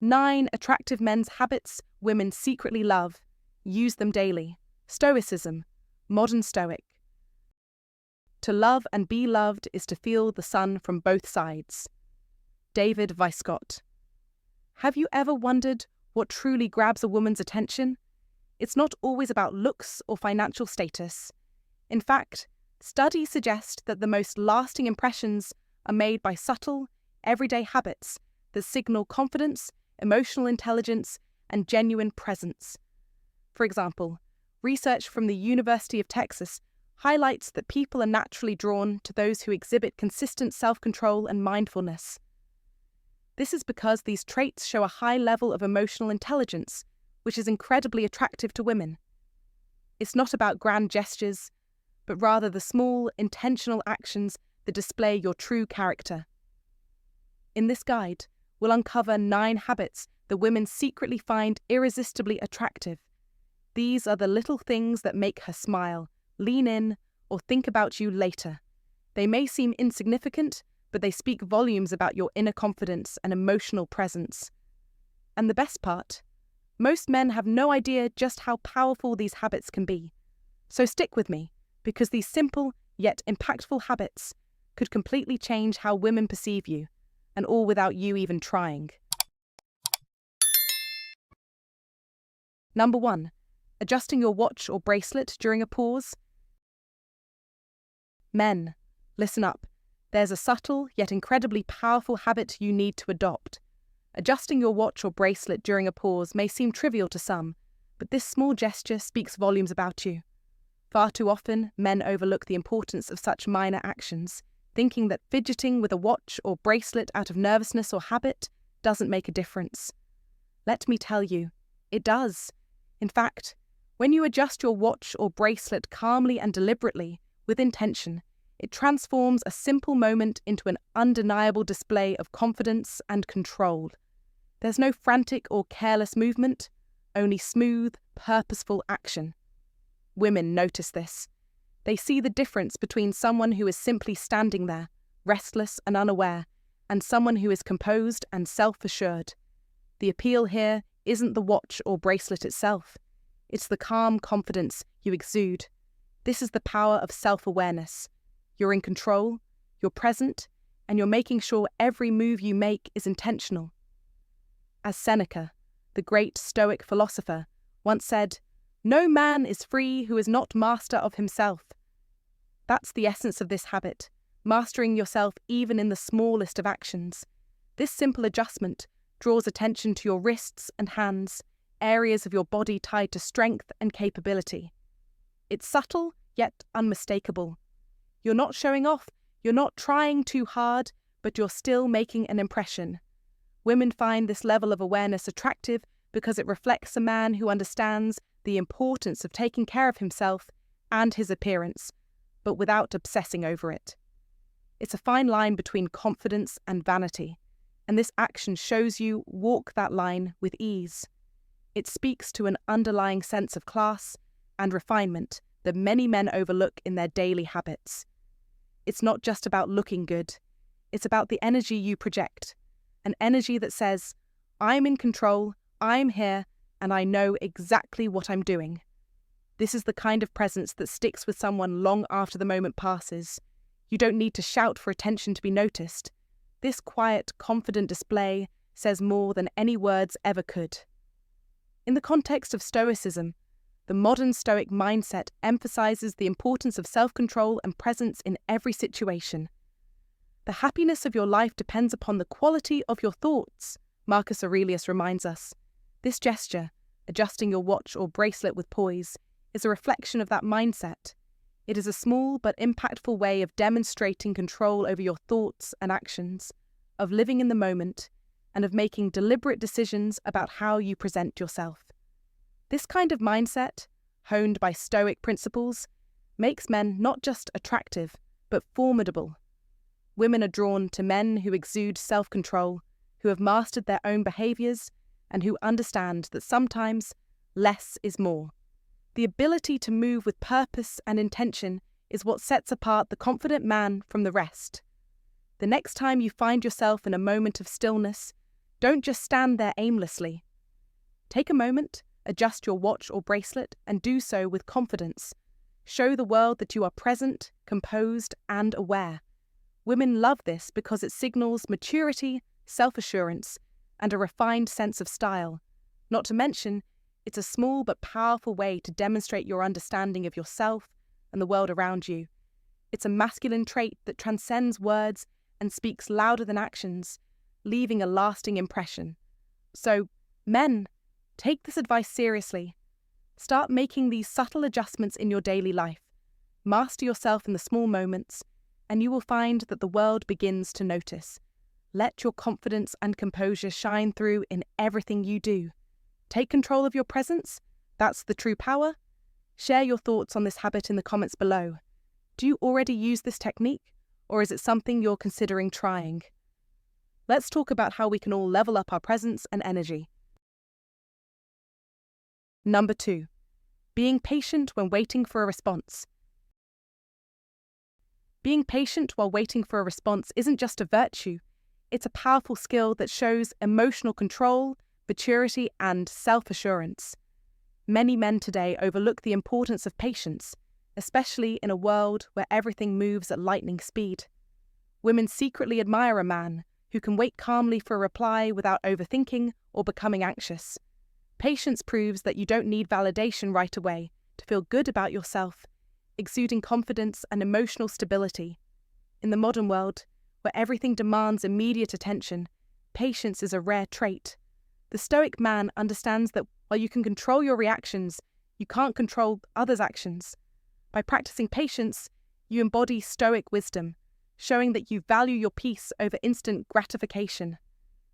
9 attractive men's habits women secretly love. Use them daily. Stoicism, modern Stoic. To love and be loved is to feel the sun from both sides. David Weiscott. Have you ever wondered what truly grabs a woman's attention? It's not always about looks or financial status. In fact, studies suggest that the most lasting impressions are made by subtle, everyday habits that signal confidence, emotional intelligence, and genuine presence. For example, research from the University of Texas highlights that people are naturally drawn to those who exhibit consistent self-control and mindfulness. This is because these traits show a high level of emotional intelligence, which is incredibly attractive to women. It's not about grand gestures, but rather the small, intentional actions that display your true character. In this guide, we'll uncover 9 habits that women secretly find irresistibly attractive. These are the little things that make her smile, lean in, or think about you later. They may seem insignificant, but they speak volumes about your inner confidence and emotional presence. And the best part, most men have no idea just how powerful these habits can be. So stick with me, because these simple yet impactful habits could completely change how women perceive you, and all without you even trying. Number 1. Adjusting your watch or bracelet during a pause. Men, listen up. There's a subtle yet incredibly powerful habit you need to adopt. Adjusting your watch or bracelet during a pause may seem trivial to some, but this small gesture speaks volumes about you. Far too often, men overlook the importance of such minor actions, thinking that fidgeting with a watch or bracelet out of nervousness or habit doesn't make a difference. Let me tell you, it does. In fact, when you adjust your watch or bracelet calmly and deliberately, with intention, it transforms a simple moment into an undeniable display of confidence and control. There's no frantic or careless movement, only smooth, purposeful action. Women notice this. They see the difference between someone who is simply standing there, restless and unaware, and someone who is composed and self-assured. The appeal here isn't the watch or bracelet itself. It's the calm confidence you exude. This is the power of self-awareness. You're in control, you're present, and you're making sure every move you make is intentional. As Seneca, the great Stoic philosopher, once said, "No man is free who is not master of himself." That's the essence of this habit, mastering yourself even in the smallest of actions. This simple adjustment draws attention to your wrists and hands, areas of your body tied to strength and capability. It's subtle, yet unmistakable. You're not showing off, you're not trying too hard, but you're still making an impression. Women find this level of awareness attractive because it reflects a man who understands the importance of taking care of himself and his appearance, but without obsessing over it. It's a fine line between confidence and vanity, and this action shows you walk that line with ease. It speaks to an underlying sense of class and refinement that many men overlook in their daily habits. It's not just about looking good, it's about the energy you project, an energy that says, "I'm in control, I'm here, and I know exactly what I'm doing." This is the kind of presence that sticks with someone long after the moment passes. You don't need to shout for attention to be noticed. This quiet, confident display says more than any words ever could. In the context of Stoicism, the modern Stoic mindset emphasizes the importance of self-control and presence in every situation. The happiness of your life depends upon the quality of your thoughts, Marcus Aurelius reminds us. This gesture, adjusting your watch or bracelet with poise, is a reflection of that mindset. It is a small but impactful way of demonstrating control over your thoughts and actions, of living in the moment, and of making deliberate decisions about how you present yourself. This kind of mindset, honed by Stoic principles, makes men not just attractive, but formidable. Women are drawn to men who exude self-control, who have mastered their own behaviours, and who understand that sometimes less is more. The ability to move with purpose and intention is what sets apart the confident man from the rest. The next time you find yourself in a moment of stillness, Don't just stand there aimlessly. Take a moment, adjust your watch or bracelet, and do so with confidence. Show the world that you are present, composed, and aware. Women love this because it signals maturity, self-assurance, and a refined sense of style. Not to mention, it's a small but powerful way to demonstrate your understanding of yourself and the world around you. It's a masculine trait that transcends words and speaks louder than actions, leaving a lasting impression. So, men, take this advice seriously. Start making these subtle adjustments in your daily life. Master yourself in the small moments, and you will find that the world begins to notice. Let your confidence and composure shine through in everything you do. Take control of your presence. That's the true power. Share your thoughts on this habit in the comments below. Do you already use this technique, or is it something you're considering trying? Let's talk about how we can all level up our presence and energy. Number 2, being patient when waiting for a response. Being patient while waiting for a response isn't just a virtue, it's a powerful skill that shows emotional control, maturity, and self-assurance. Many men today overlook the importance of patience, especially in a world where everything moves at lightning speed. Women secretly admire a man who can wait calmly for a reply without overthinking or becoming anxious. Patience proves that you don't need validation right away to feel good about yourself, exuding confidence and emotional stability. In the modern world, where everything demands immediate attention, patience is a rare trait. The Stoic man understands that while you can control your reactions, you can't control others' actions. By practicing patience, you embody Stoic wisdom, showing that you value your peace over instant gratification.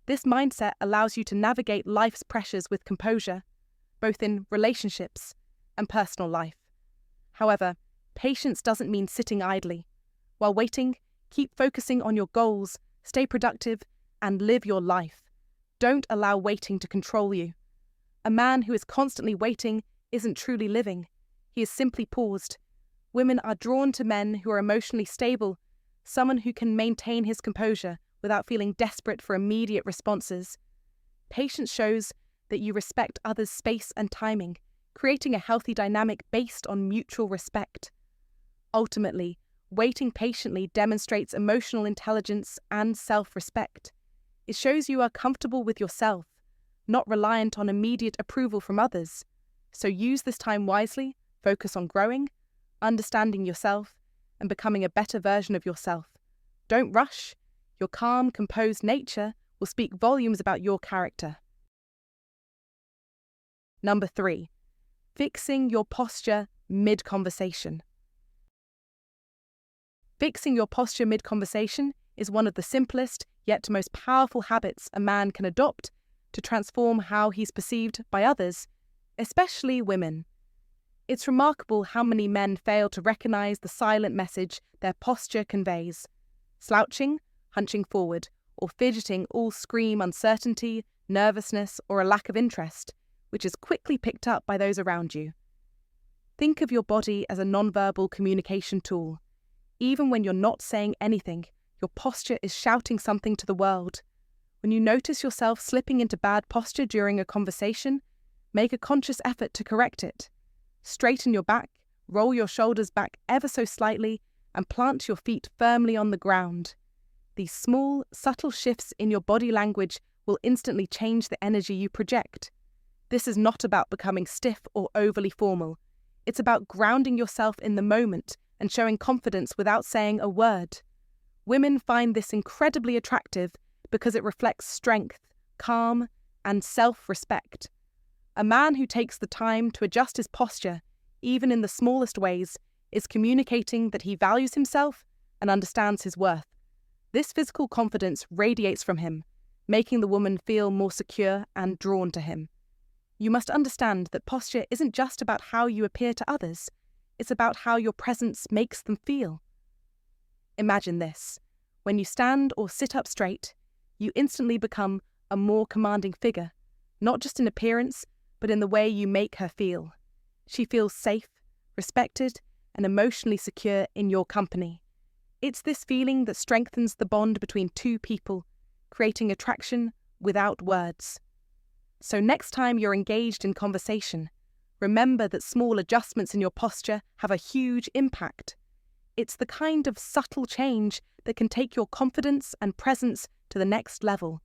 This mindset allows you to navigate life's pressures with composure, both in relationships and personal life. However, patience doesn't mean sitting idly. While waiting, keep focusing on your goals, stay productive, and live your life. Don't allow waiting to control you. A man who is constantly waiting isn't truly living. He is simply paused. Women are drawn to men who are emotionally stable, someone who can maintain his composure without feeling desperate for immediate responses. Patience shows that you respect others' space and timing, creating a healthy dynamic based on mutual respect. Ultimately, waiting patiently demonstrates emotional intelligence and self-respect. It shows you are comfortable with yourself, not reliant on immediate approval from others. So use this time wisely, focus on growing, understanding yourself, and becoming a better version of yourself. Don't rush. Your calm, composed nature will speak volumes about your character. Number 3, fixing your posture mid-conversation. Fixing your posture mid-conversation is one of the simplest yet most powerful habits a man can adopt to transform how he's perceived by others, especially women. It's remarkable how many men fail to recognize the silent message their posture conveys. Slouching, hunching forward, or fidgeting all scream uncertainty, nervousness, or a lack of interest, which is quickly picked up by those around you. Think of your body as a nonverbal communication tool. Even when you're not saying anything, your posture is shouting something to the world. When you notice yourself slipping into bad posture during a conversation, make a conscious effort to correct it. Straighten your back, roll your shoulders back ever so slightly, and plant your feet firmly on the ground. These small, subtle shifts in your body language will instantly change the energy you project. This is not about becoming stiff or overly formal. It's about grounding yourself in the moment and showing confidence without saying a word. Women find this incredibly attractive because it reflects strength, calm, and self-respect. A man who takes the time to adjust his posture, even in the smallest ways, is communicating that he values himself and understands his worth. This physical confidence radiates from him, making the woman feel more secure and drawn to him. You must understand that posture isn't just about how you appear to others, it's about how your presence makes them feel. Imagine this. When you stand or sit up straight, you instantly become a more commanding figure, not just in appearance, but in the way you make her feel. She feels safe, respected, and emotionally secure in your company. It's this feeling that strengthens the bond between two people, creating attraction, without words. So next time you're engaged in conversation, remember that small adjustments in your posture have a huge impact. It's the kind of subtle change that can take your confidence and presence to the next level.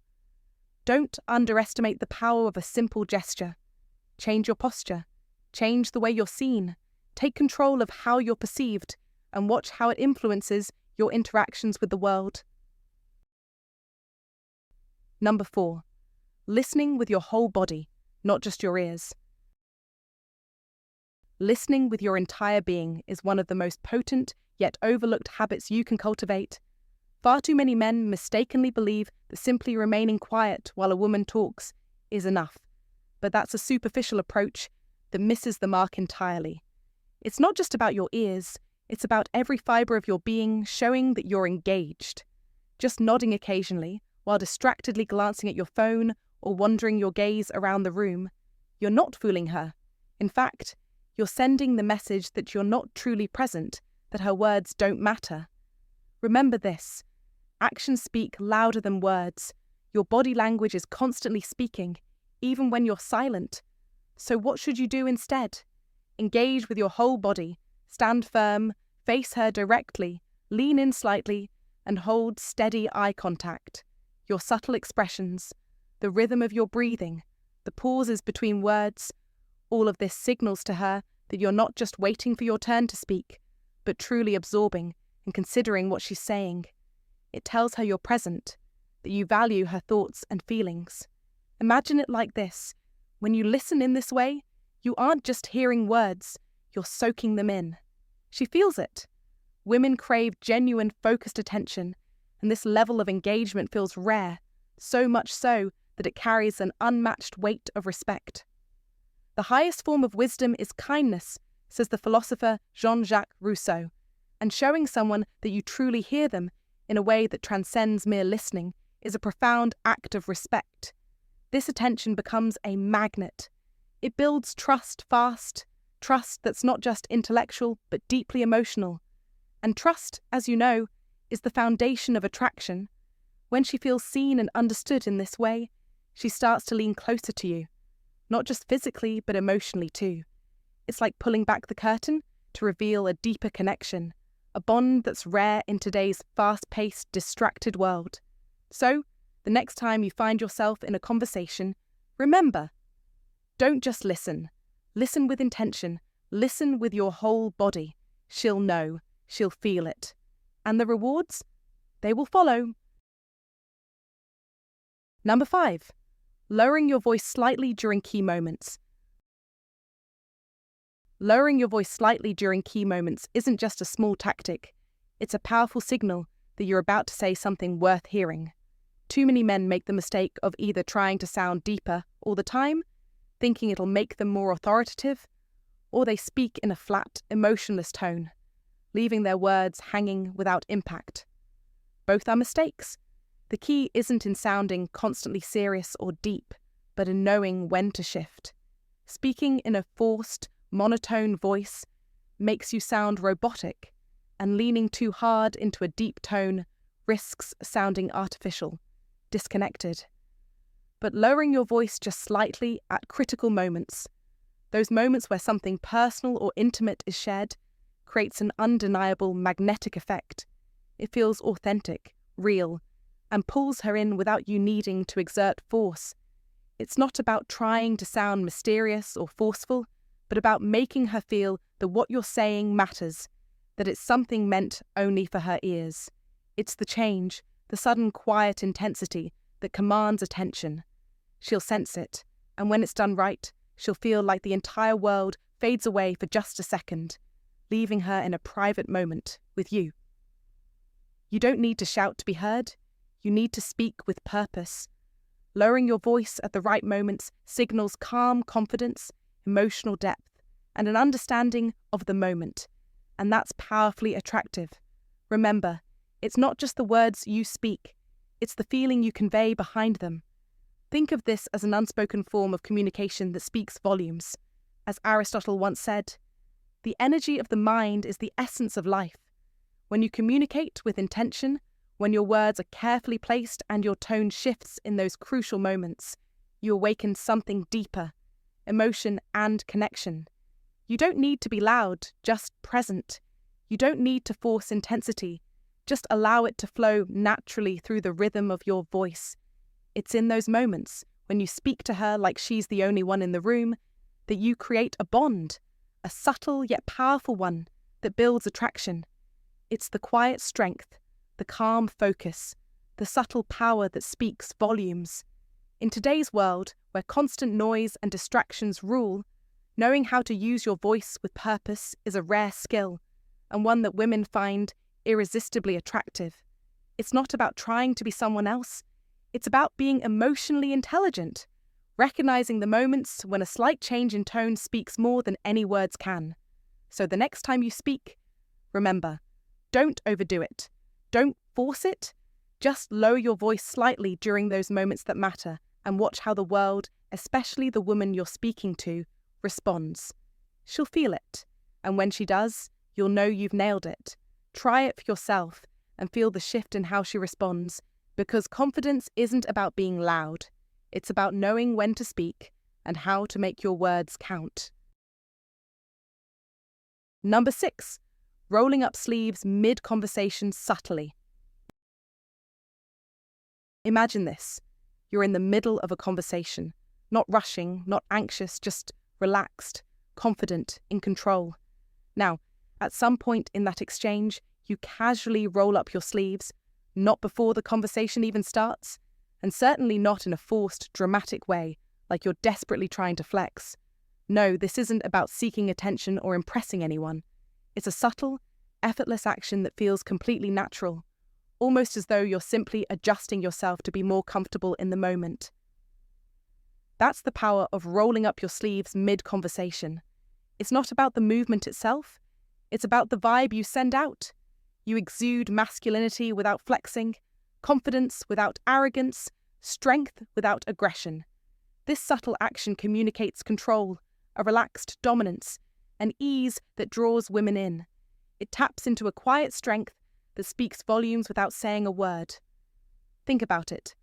Don't underestimate the power of a simple gesture. Change your posture. Change the way you're seen. Take control of how you're perceived and watch how it influences your interactions with the world. Number 4. Listening with your whole body, not just your ears. Listening with your entire being is one of the most potent yet overlooked habits you can cultivate. Far too many men mistakenly believe that simply remaining quiet while a woman talks is enough, but that's a superficial approach that misses the mark entirely. It's not just about your ears, it's about every fibre of your being showing that you're engaged. Just nodding occasionally, while distractedly glancing at your phone or wandering your gaze around the room, you're not fooling her. In fact, you're sending the message that you're not truly present, that her words don't matter. Remember this: actions speak louder than words. Your body language is constantly speaking, even when you're silent. So what should you do instead? Engage with your whole body, stand firm, face her directly, lean in slightly, and hold steady eye contact. Your subtle expressions, the rhythm of your breathing, the pauses between words, all of this signals to her that you're not just waiting for your turn to speak, but truly absorbing and considering what she's saying. It tells her you're present, that you value her thoughts and feelings. Imagine it like this: when you listen in this way, you aren't just hearing words, you're soaking them in. She feels it. Women crave genuine, focused attention, and this level of engagement feels rare, so much so that it carries an unmatched weight of respect. The highest form of wisdom is kindness, says the philosopher Jean-Jacques Rousseau, and showing someone that you truly hear them in a way that transcends mere listening is a profound act of respect. This attention becomes a magnet. It builds trust fast, trust that's not just intellectual but deeply emotional. And trust, as you know, is the foundation of attraction. When she feels seen and understood in this way, she starts to lean closer to you, not just physically but emotionally too. It's like pulling back the curtain to reveal a deeper connection, a bond that's rare in today's fast-paced, distracted world. So, the next time you find yourself in a conversation, remember, don't just listen. Listen with intention. Listen with your whole body. She'll know. She'll feel it. And the rewards? They will follow. Number 5. Lowering your voice slightly during key moments. Lowering your voice slightly during key moments isn't just a small tactic. It's a powerful signal that you're about to say something worth hearing. Too many men make the mistake of either trying to sound deeper all the time, thinking it'll make them more authoritative, or they speak in a flat, emotionless tone, leaving their words hanging without impact. Both are mistakes. The key isn't in sounding constantly serious or deep, but in knowing when to shift. Speaking in a forced, monotone voice makes you sound robotic, and leaning too hard into a deep tone risks sounding artificial, disconnected. But lowering your voice just slightly at critical moments, those moments where something personal or intimate is shared, creates an undeniable magnetic effect. It feels authentic, real, and pulls her in without you needing to exert force. It's not about trying to sound mysterious or forceful, but about making her feel that what you're saying matters, that it's something meant only for her ears. It's the change, the sudden quiet intensity that commands attention. She'll sense it, and when it's done right, she'll feel like the entire world fades away for just a second, leaving her in a private moment with you. You don't need to shout to be heard. You need to speak with purpose. Lowering your voice at the right moments signals calm confidence, emotional depth, and an understanding of the moment. And that's powerfully attractive. Remember, it's not just the words you speak, it's the feeling you convey behind them. Think of this as an unspoken form of communication that speaks volumes. As Aristotle once said, the energy of the mind is the essence of life. When you communicate with intention, When your words are carefully placed and your tone shifts in those crucial moments, you awaken something deeper, emotion and connection. You don't need to be loud, just present. You don't need to force intensity, just allow it to flow naturally through the rhythm of your voice. It's in those moments, when you speak to her like she's the only one in the room, that you create a bond, a subtle yet powerful one that builds attraction. It's the quiet strength, the calm focus, the subtle power that speaks volumes. In today's world, where constant noise and distractions rule, knowing how to use your voice with purpose is a rare skill, and one that women find irresistibly attractive. It's not about trying to be someone else. It's about being emotionally intelligent, recognizing the moments when a slight change in tone speaks more than any words can. So the next time you speak, remember, don't overdo it. Don't force it. Just lower your voice slightly during those moments that matter and watch how the world, especially the woman you're speaking to, responds. She'll feel it, and when she does, you'll know you've nailed it. Try it for yourself and feel the shift in how she responds, because confidence isn't about being loud. It's about knowing when to speak and how to make your words count. Number 6, rolling up sleeves mid-conversation subtly. Imagine this. You're in the middle of a conversation, not rushing, not anxious, just relaxed, confident, in control. Now, at some point in that exchange, you casually roll up your sleeves, not before the conversation even starts, and certainly not in a forced, dramatic way, like you're desperately trying to flex. No, this isn't about seeking attention or impressing anyone. It's a subtle, effortless action that feels completely natural, almost as though you're simply adjusting yourself to be more comfortable in the moment. That's the power of rolling up your sleeves mid-conversation. It's not about the movement itself, it's about the vibe you send out. You exude masculinity without flexing, confidence without arrogance, strength without aggression. This subtle action communicates control, a relaxed dominance, an ease that draws women in. It taps into a quiet strength that speaks volumes without saying a word. Think about it.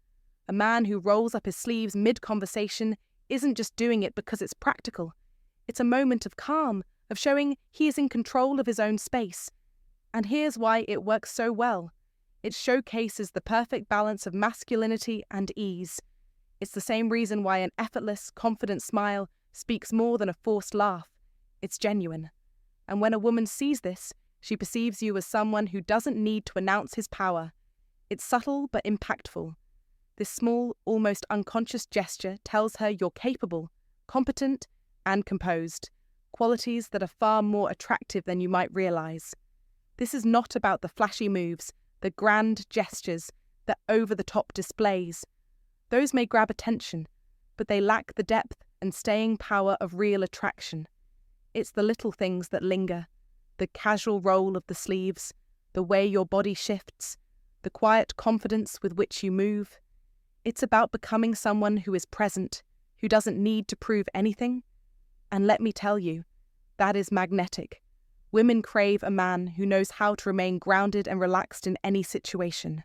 A man who rolls up his sleeves mid-conversation isn't just doing it because it's practical. It's a moment of calm, of showing he is in control of his own space. And here's why it works so well. It showcases the perfect balance of masculinity and ease. It's the same reason why an effortless, confident smile speaks more than a forced laugh. It's genuine. And when a woman sees this, she perceives you as someone who doesn't need to announce his power. It's subtle but impactful. This small, almost unconscious gesture tells her you're capable, competent, and composed, qualities that are far more attractive than you might realize. This is not about the flashy moves, the grand gestures, the over-the-top displays. Those may grab attention, but they lack the depth and staying power of real attraction. It's the little things that linger, the casual roll of the sleeves, the way your body shifts, the quiet confidence with which you move. It's about becoming someone who is present, who doesn't need to prove anything. And let me tell you, that is magnetic. Women crave a man who knows how to remain grounded and relaxed in any situation.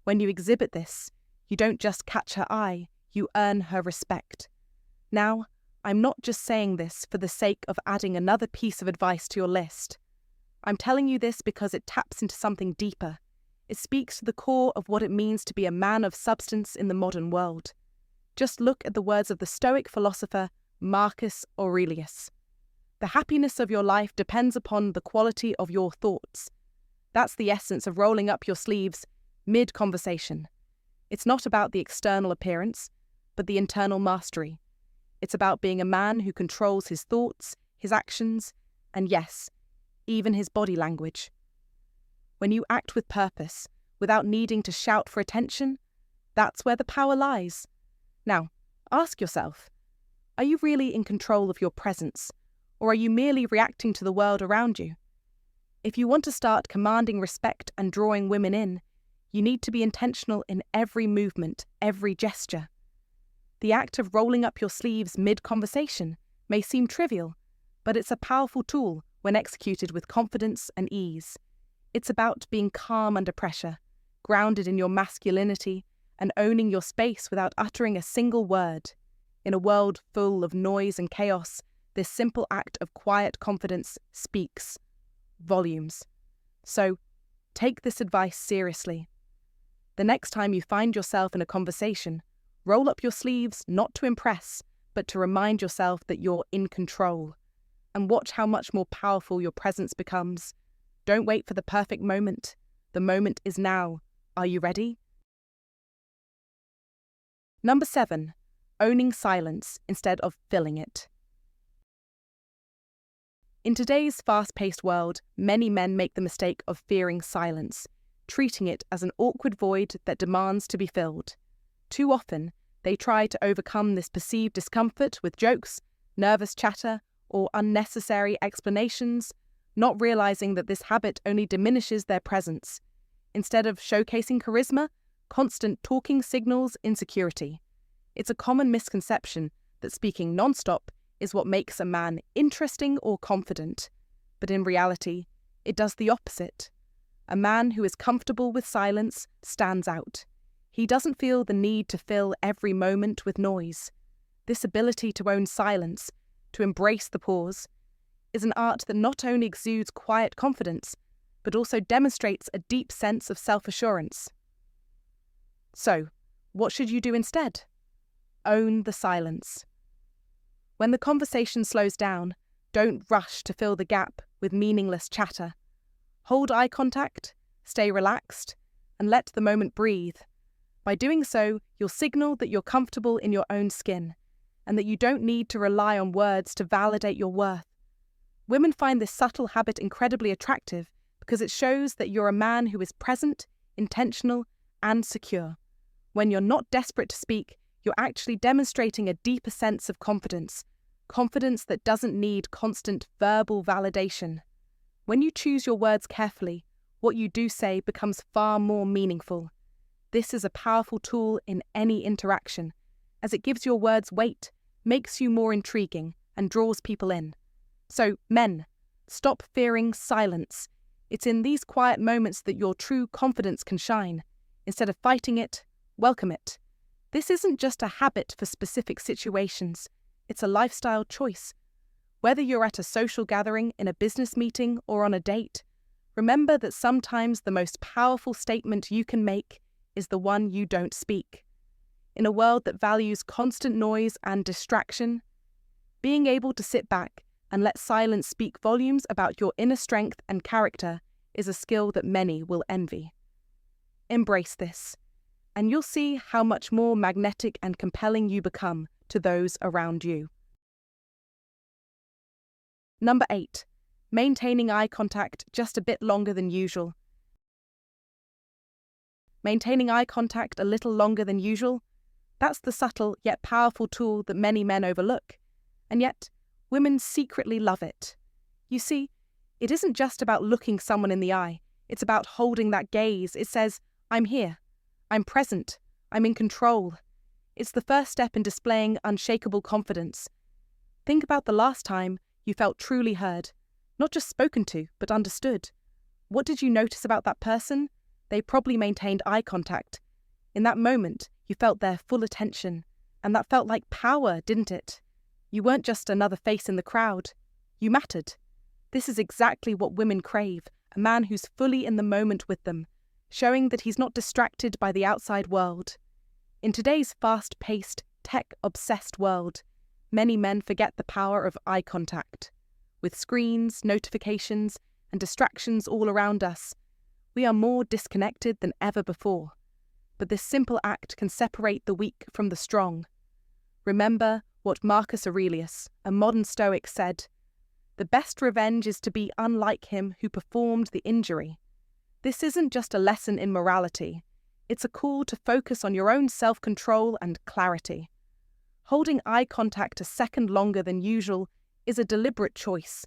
When you exhibit this, you don't just catch her eye, you earn her respect. Now, I'm not just saying this for the sake of adding another piece of advice to your list. I'm telling you this because it taps into something deeper. It speaks to the core of what it means to be a man of substance in the modern world. Just look at the words of the Stoic philosopher Marcus Aurelius. The happiness of your life depends upon the quality of your thoughts. That's the essence of rolling up your sleeves mid-conversation. It's not about the external appearance, but the internal mastery. It's about being a man who controls his thoughts, his actions, and yes, even his body language. When you act with purpose, without needing to shout for attention, that's where the power lies. Now, ask yourself, are you really in control of your presence, or are you merely reacting to the world around you? If you want to start commanding respect and drawing women in, you need to be intentional in every movement, every gesture. The act of rolling up your sleeves mid-conversation may seem trivial, but it's a powerful tool when executed with confidence and ease. It's about being calm under pressure, grounded in your masculinity and owning your space without uttering a single word. In a world full of noise and chaos, this simple act of quiet confidence speaks volumes. So, take this advice seriously. The next time you find yourself in a conversation, roll up your sleeves not to impress, but to remind yourself that you're in control. And watch how much more powerful your presence becomes. Don't wait for the perfect moment. The moment is now. Are you ready? Number 7. Owning silence instead of filling it. In today's fast-paced world, many men make the mistake of fearing silence, treating it as an awkward void that demands to be filled. Too often, they try to overcome this perceived discomfort with jokes, nervous chatter, or unnecessary explanations, not realizing that this habit only diminishes their presence. Instead of showcasing charisma, constant talking signals insecurity. It's a common misconception that speaking non-stop is what makes a man interesting or confident. But in reality, it does the opposite. A man who is comfortable with silence stands out. He doesn't feel the need to fill every moment with noise. This ability to own silence, to embrace the pause, is an art that not only exudes quiet confidence, but also demonstrates a deep sense of self-assurance. So, what should you do instead? Own the silence. When the conversation slows down, don't rush to fill the gap with meaningless chatter. Hold eye contact, stay relaxed, and let the moment breathe. By doing so, you'll signal that you're comfortable in your own skin, and that you don't need to rely on words to validate your worth. Women find this subtle habit incredibly attractive because it shows that you're a man who is present, intentional, and secure. When you're not desperate to speak, you're actually demonstrating a deeper sense of confidence that doesn't need constant verbal validation. When you choose your words carefully, what you do say becomes far more meaningful. This is a powerful tool in any interaction, as it gives your words weight, makes you more intriguing, and draws people in. So, men, stop fearing silence. It's in these quiet moments that your true confidence can shine. Instead of fighting it, welcome it. This isn't just a habit for specific situations, it's a lifestyle choice. Whether you're at a social gathering, in a business meeting, or on a date, remember that sometimes the most powerful statement you can make is the one you don't speak. In a world that values constant noise and distraction, being able to sit back and let silence speak volumes about your inner strength and character is a skill that many will envy. Embrace this, and you'll see how much more magnetic and compelling you become to those around you. Number 8. Maintaining eye contact just a bit longer than usual. Maintaining eye contact a little longer than usual, that's the subtle yet powerful tool that many men overlook, and yet women secretly love it. You see, it isn't just about looking someone in the eye, it's about holding that gaze. It says, I'm here, I'm present, I'm in control. It's the first step in displaying unshakable confidence. Think about the last time you felt truly heard, not just spoken to, but understood. What did you notice about that person? They probably maintained eye contact. In that moment, you felt their full attention, and that felt like power, didn't it? You weren't just another face in the crowd. You mattered. This is exactly what women crave, a man who's fully in the moment with them, showing that he's not distracted by the outside world. In today's fast-paced, tech-obsessed world, many men forget the power of eye contact. With screens, notifications, and distractions all around us, we are more disconnected than ever before. But this simple act can separate the weak from the strong. Remember what Marcus Aurelius, a modern Stoic, said, "The best revenge is to be unlike him who performed the injury." This isn't just a lesson in morality. It's a call to focus on your own self-control and clarity. Holding eye contact a second longer than usual is a deliberate choice.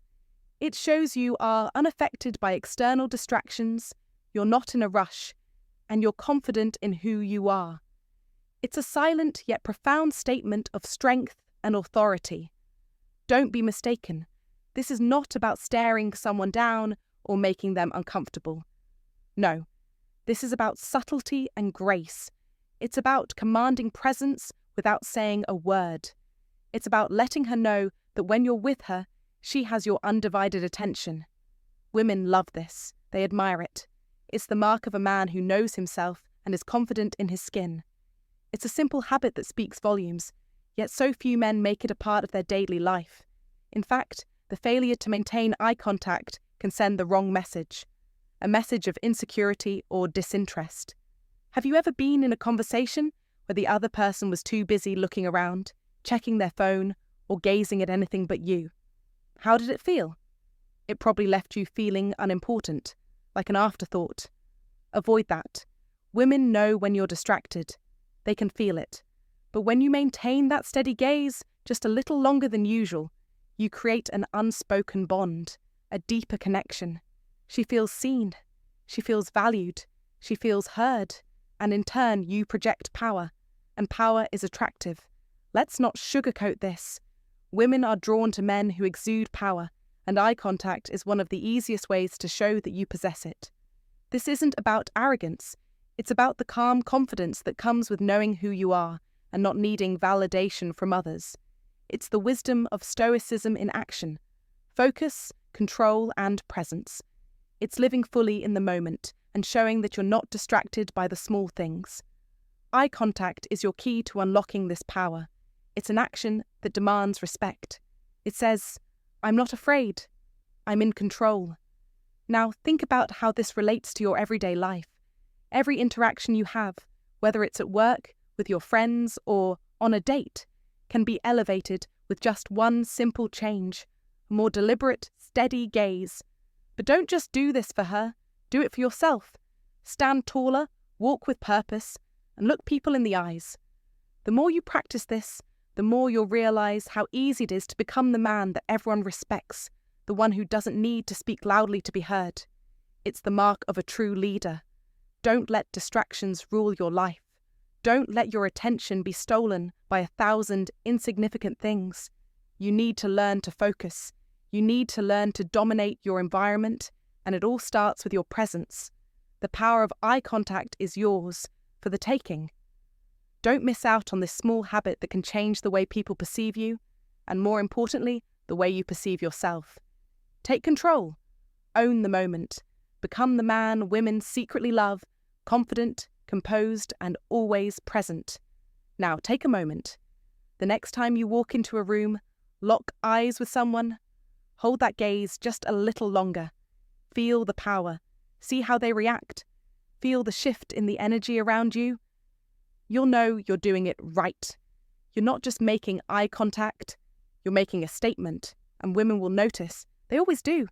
It shows you are unaffected by external distractions, you're not in a rush, and you're confident in who you are. It's a silent yet profound statement of strength and authority. Don't be mistaken. This is not about staring someone down or making them uncomfortable. No, This is about subtlety and grace. It's about commanding presence without saying a word. It's about letting her know that when you're with her, she has your undivided attention. Women love this. They admire it. It's the mark of a man who knows himself and is confident in his skin. It's a simple habit that speaks volumes, yet so few men make it a part of their daily life. In fact, the failure to maintain eye contact can send the wrong message, a message of insecurity or disinterest. Have you ever been in a conversation where the other person was too busy looking around, checking their phone, or gazing at anything but you? How did it feel? It probably left you feeling unimportant, like an afterthought. Avoid that. Women know when you're distracted. They can feel it. But when you maintain that steady gaze just a little longer than usual, you create an unspoken bond, a deeper connection. She feels seen. She feels valued. She feels heard. And in turn, you project power. And power is attractive. Let's not sugarcoat this. Women are drawn to men who exude power, and eye contact is one of the easiest ways to show that you possess it. This isn't about arrogance. It's about the calm confidence that comes with knowing who you are and not needing validation from others. It's the wisdom of Stoicism in action. Focus, control, and presence. It's living fully in the moment and showing that you're not distracted by the small things. Eye contact is your key to unlocking this power. It's an action that demands respect. It says, I'm not afraid. I'm in control. Now think about how this relates to your everyday life. Every interaction you have, whether it's at work, with your friends, or on a date, can be elevated with just one simple change, a more deliberate, steady gaze. But don't just do this for her, do it for yourself. Stand taller, walk with purpose, and look people in the eyes. The more you practice this, the more you'll realize how easy it is to become the man that everyone respects, the one who doesn't need to speak loudly to be heard. It's the mark of a true leader. Don't let distractions rule your life. Don't let your attention be stolen by 1,000 insignificant things. You need to learn to focus. You need to learn to dominate your environment, and it all starts with your presence. The power of eye contact is yours, for the taking. Don't miss out on this small habit that can change the way people perceive you, and more importantly, the way you perceive yourself. Take control. Own the moment. Become the man women secretly love, confident, composed, and always present. Now take a moment. The next time you walk into a room, lock eyes with someone, hold that gaze just a little longer. Feel the power. See how they react. Feel the shift in the energy around you. You'll know you're doing it right. You're not just making eye contact, you're making a statement, and women will notice. They always do.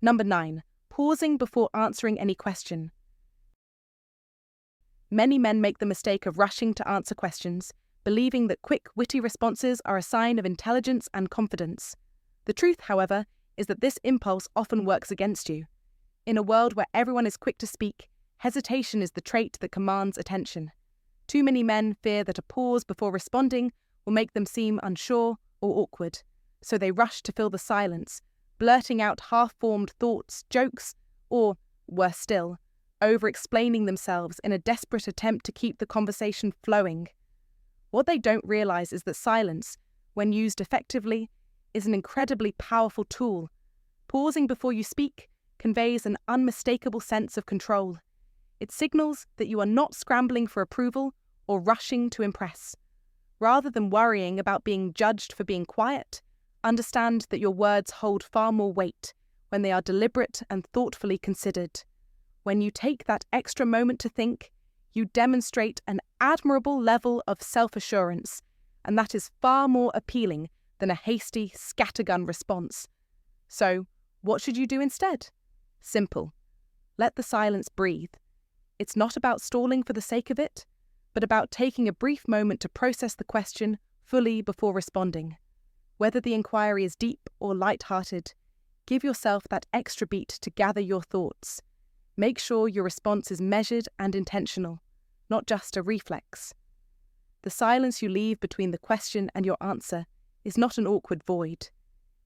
Number 9. Pausing before answering any question. Many men make the mistake of rushing to answer questions, believing that quick, witty responses are a sign of intelligence and confidence. The truth, however, is that this impulse often works against you. In a world where everyone is quick to speak, hesitation is the trait that commands attention. Too many men fear that a pause before responding will make them seem unsure or awkward, so they rush to fill the silence, blurting out half-formed thoughts, jokes, or, worse still, over-explaining themselves in a desperate attempt to keep the conversation flowing. What they don't realize is that silence, when used effectively, is an incredibly powerful tool. Pausing before you speak conveys an unmistakable sense of control. It signals that you are not scrambling for approval or rushing to impress. Rather than worrying about being judged for being quiet, understand that your words hold far more weight when they are deliberate and thoughtfully considered. When you take that extra moment to think, you demonstrate an admirable level of self-assurance, and that is far more appealing than a hasty, scattergun response. So, what should you do instead? Simple. Let the silence breathe. It's not about stalling for the sake of it, but about taking a brief moment to process the question fully before responding. Whether the inquiry is deep or light-hearted, give yourself that extra beat to gather your thoughts. Make sure your response is measured and intentional, not just a reflex. The silence you leave between the question and your answer is not an awkward void.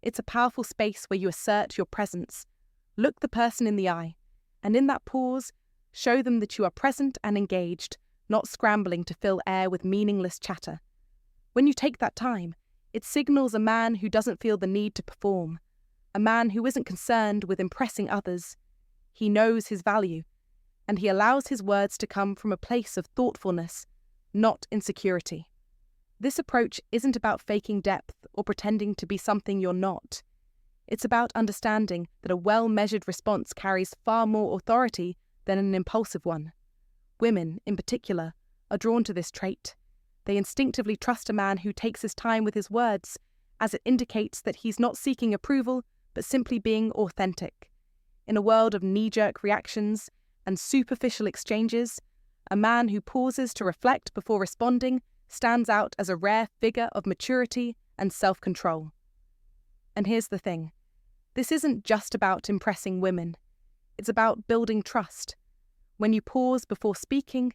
It's a powerful space where you assert your presence, Look the person in the eye, and in that pause, show them that you are present and engaged, not scrambling to fill air with meaningless chatter. When you take that time, it signals a man who doesn't feel the need to perform, a man who isn't concerned with impressing others. He knows his value, and he allows his words to come from a place of thoughtfulness, not insecurity. This approach isn't about faking depth or pretending to be something you're not. It's about understanding that a well-measured response carries far more authority than an impulsive one. Women, in particular, are drawn to this trait. They instinctively trust a man who takes his time with his words, as it indicates that he's not seeking approval, but simply being authentic. In a world of knee-jerk reactions and superficial exchanges, a man who pauses to reflect before responding stands out as a rare figure of maturity and self-control. And here's the thing. This isn't just about impressing women. It's about building trust. When you pause before speaking,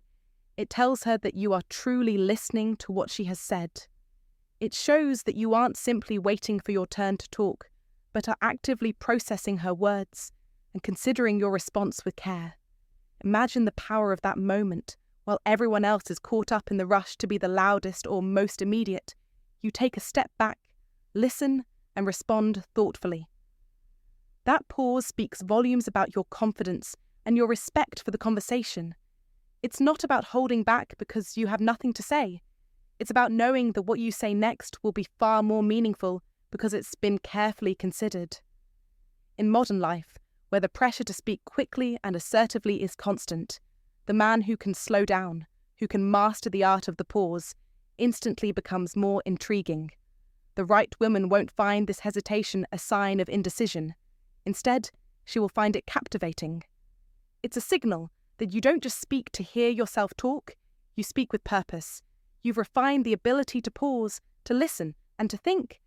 it tells her that you are truly listening to what she has said. It shows that you aren't simply waiting for your turn to talk, but are actively processing her words and considering your response with care. Imagine the power of that moment. While everyone else is caught up in the rush to be the loudest or most immediate, you take a step back, listen, and respond thoughtfully. That pause speaks volumes about your confidence and your respect for the conversation. It's not about holding back because you have nothing to say. It's about knowing that what you say next will be far more meaningful because it's been carefully considered. In modern life, where the pressure to speak quickly and assertively is constant, the man who can slow down, who can master the art of the pause, instantly becomes more intriguing. The right woman won't find this hesitation a sign of indecision. Instead, she will find it captivating. It's a signal that you don't just speak to hear yourself talk, you speak with purpose. You've refined the ability to pause, to listen, and to think.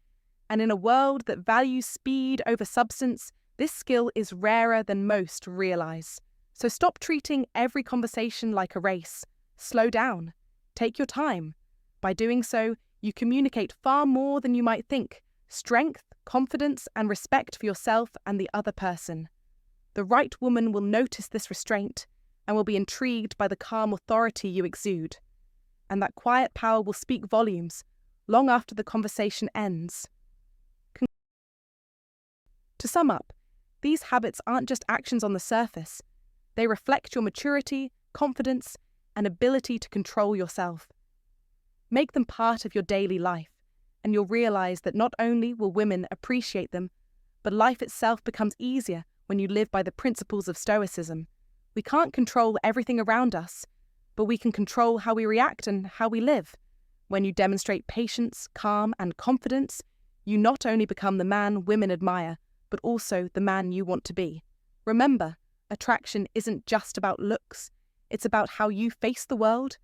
And in a world that values speed over substance, this skill is rarer than most realize. So stop treating every conversation like a race. Slow down. Take your time. By doing so, you communicate far more than you might think. Strength, confidence, and respect for yourself and the other person. The right woman will notice this restraint and will be intrigued by the calm authority you exude. And that quiet power will speak volumes, long after the conversation ends. To sum up, these habits aren't just actions on the surface. They reflect your maturity, confidence, and ability to control yourself. Make them part of your daily life, and you'll realize that not only will women appreciate them, but life itself becomes easier when you live by the principles of Stoicism. We can't control everything around us, but we can control how we react and how we live. When you demonstrate patience, calm, and confidence, you not only become the man women admire, but also the man you want to be. Remember, attraction isn't just about looks. It's about how you face the world,